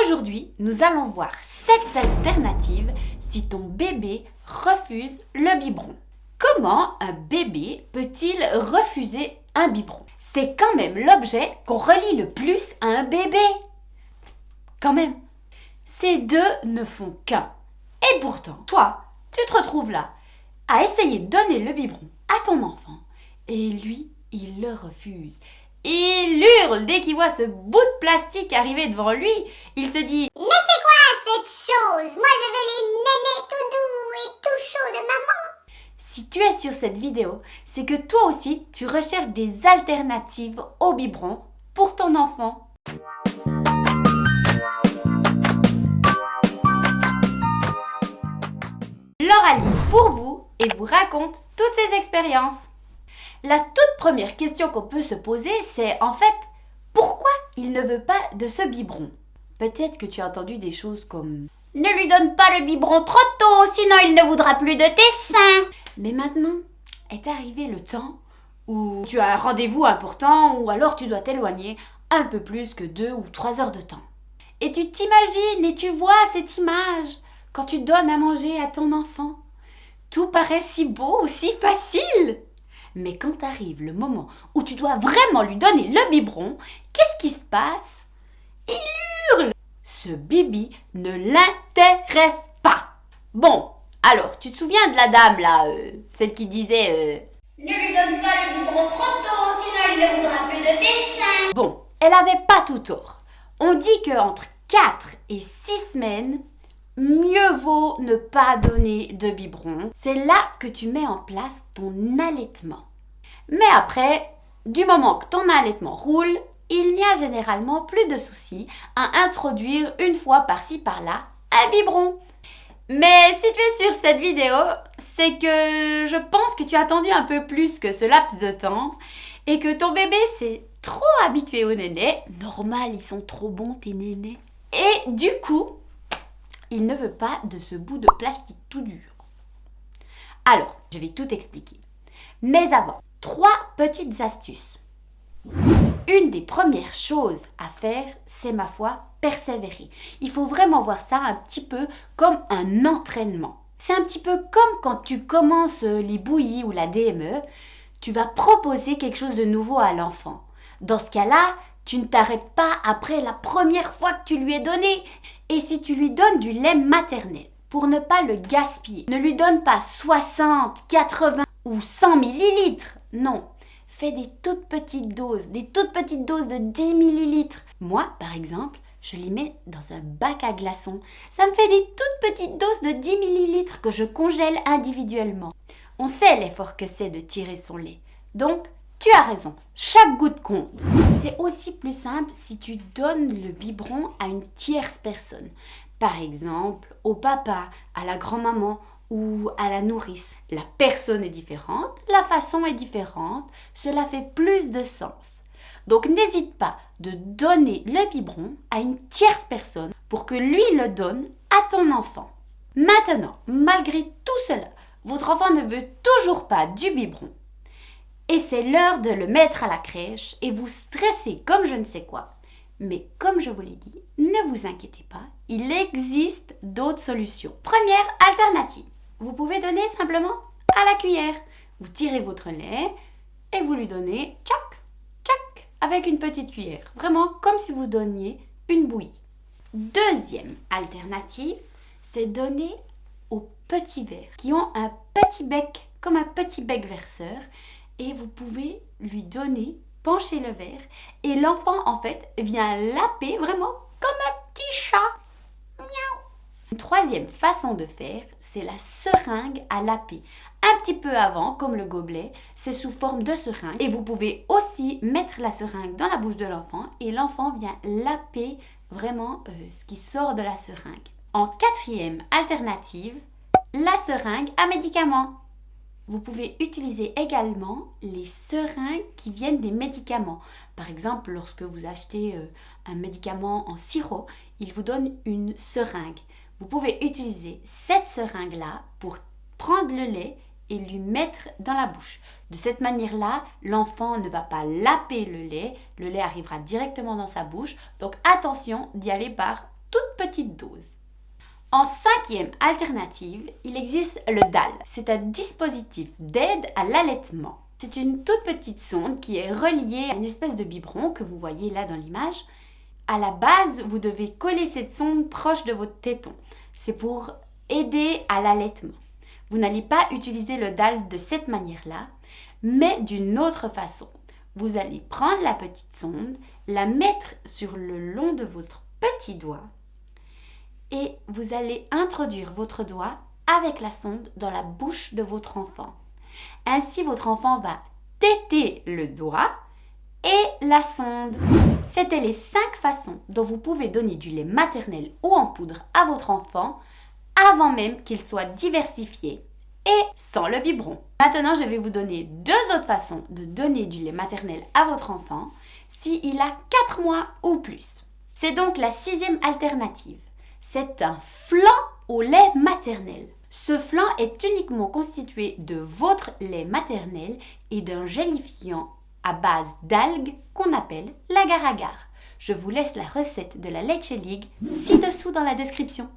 Aujourd'hui, nous allons voir 7 alternatives si ton bébé refuse le biberon. Comment un bébé peut-il refuser un biberon? C'est quand même l'objet qu'on relie le plus à un bébé. Quand même. Ces deux ne font qu'un. Et pourtant, toi, tu te retrouves là, à essayer de donner le biberon à ton enfant. Et lui, il le refuse. Il hurle dès qu'il voit ce bout de plastique arriver devant lui. Il se dit « Mais c'est quoi cette chose? Moi je veux les nénés tout doux et tout chauds de maman. » Si tu es sur cette vidéo, c'est que toi aussi, tu recherches des alternatives au biberon pour ton enfant. Laura lit pour vous et vous raconte toutes ses expériences. La toute première question qu'on peut se poser, c'est en fait, pourquoi il ne veut pas de ce biberon? Peut-être que tu as entendu des choses comme « Ne lui donne pas le biberon trop tôt, sinon il ne voudra plus de tes seins !» Mais maintenant, est arrivé le temps où tu as un rendez-vous important ou alors tu dois t'éloigner un peu plus que 2 ou 3 heures de temps. Et tu t'imagines et tu vois cette image quand tu donnes à manger à ton enfant. Tout paraît si beau, si facile. Mais quand arrive le moment où tu dois vraiment lui donner le biberon, qu'est-ce qui se passe? Il hurle! Ce bibi ne l'intéresse pas. Bon, alors, tu te souviens de la dame là, celle qui disait Ne lui donne pas le biberon trop tôt, sinon il ne voudra plus de tes seins. Bon, elle avait pas tout tort. On dit qu'entre 4 et 6 semaines, mieux vaut ne pas donner de biberon. C'est là que tu mets en place ton allaitement. Mais après, du moment que ton allaitement roule, il n'y a généralement plus de soucis à introduire une fois par-ci par-là un biberon. Mais si tu es sur cette vidéo, c'est que je pense que tu as attendu un peu plus que ce laps de temps et que ton bébé s'est trop habitué aux nénés. Normal, ils sont trop bons tes nénés. Et du coup, il ne veut pas de ce bout de plastique tout dur. Alors, je vais tout expliquer. Mais avant, 3 petites astuces. Une des premières choses à faire, c'est ma foi, persévérer. Il faut vraiment voir ça un petit peu comme un entraînement. C'est un petit peu comme quand tu commences les bouillies ou la DME, tu vas proposer quelque chose de nouveau à l'enfant. Dans ce cas-là, tu ne t'arrêtes pas après la première fois que tu lui as donné. Et si tu lui donnes du lait maternel, pour ne pas le gaspiller, ne lui donne pas 60, 80 ou 100 millilitres. Non, fais des toutes petites doses de 10 millilitres. Moi, par exemple, je les mets dans un bac à glaçons. Ça me fait des toutes petites doses de 10 millilitres que je congèle individuellement. On sait l'effort que c'est de tirer son lait. Donc, tu as raison, chaque goutte compte. C'est aussi plus simple si tu donnes le biberon à une tierce personne. Par exemple, au papa, à la grand-maman ou à la nourrice. La personne est différente, la façon est différente, cela fait plus de sens. Donc n'hésite pas de donner le biberon à une tierce personne pour que lui le donne à ton enfant. Maintenant, malgré tout cela, votre enfant ne veut toujours pas du biberon. Et c'est l'heure de le mettre à la crèche et vous stressez comme je ne sais quoi. Mais comme je vous l'ai dit, ne vous inquiétez pas, il existe d'autres solutions. Première alternative, vous pouvez donner simplement à la cuillère. Vous tirez votre lait et vous lui donnez tchac, tchac, avec une petite cuillère. Vraiment comme si vous donniez une bouillie. Deuxième alternative, c'est donner aux petits verres qui ont un petit bec, comme un petit bec verseur. Et vous pouvez lui donner, pencher le verre et l'enfant en fait vient laper vraiment comme un petit chat. Miaou. Une troisième façon de faire, c'est la seringue à laper. Un petit peu avant, comme le gobelet, c'est sous forme de seringue. Et vous pouvez aussi mettre la seringue dans la bouche de l'enfant et l'enfant vient laper vraiment ce qui sort de la seringue. En quatrième alternative, la seringue à médicaments. Vous pouvez utiliser également les seringues qui viennent des médicaments. Par exemple, lorsque vous achetez un médicament en sirop, il vous donne une seringue. Vous pouvez utiliser cette seringue-là pour prendre le lait et lui mettre dans la bouche. De cette manière-là, l'enfant ne va pas laper le lait arrivera directement dans sa bouche. Donc attention d'y aller par toute petite dose. En 5e alternative, il existe le DAL. C'est un dispositif d'aide à l'allaitement. C'est une toute petite sonde qui est reliée à une espèce de biberon que vous voyez là dans l'image. À la base, vous devez coller cette sonde proche de votre téton. C'est pour aider à l'allaitement. Vous n'allez pas utiliser le DAL de cette manière-là, mais d'une autre façon. Vous allez prendre la petite sonde, la mettre sur le long de votre petit doigt et vous allez introduire votre doigt avec la sonde dans la bouche de votre enfant. Ainsi, votre enfant va téter le doigt et la sonde. C'étaient les 5 façons dont vous pouvez donner du lait maternel ou en poudre à votre enfant avant même qu'il soit diversifié et sans le biberon. Maintenant, je vais vous donner 2 autres façons de donner du lait maternel à votre enfant s'il a 4 mois ou plus. C'est donc la 6e alternative. C'est un flan au lait maternel. Ce flan est uniquement constitué de votre lait maternel et d'un gélifiant à base d'algues qu'on appelle l'agar-agar. Je vous laisse la recette de la Leche League ci-dessous dans la description.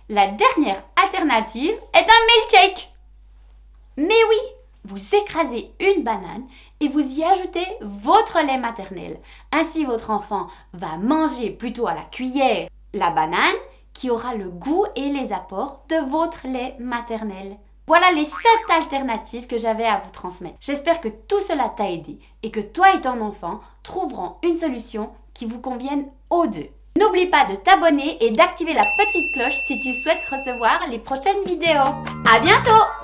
La dernière alternative est un milkshake. Mais oui, vous écrasez une banane et vous y ajoutez votre lait maternel. Ainsi, votre enfant va manger plutôt à la cuillère la banane qui aura le goût et les apports de votre lait maternel. Voilà les 7 alternatives que j'avais à vous transmettre. J'espère que tout cela t'a aidé et que toi et ton enfant trouveront une solution qui vous convienne aux deux. N'oublie pas de t'abonner et d'activer la petite cloche si tu souhaites recevoir les prochaines vidéos. À bientôt!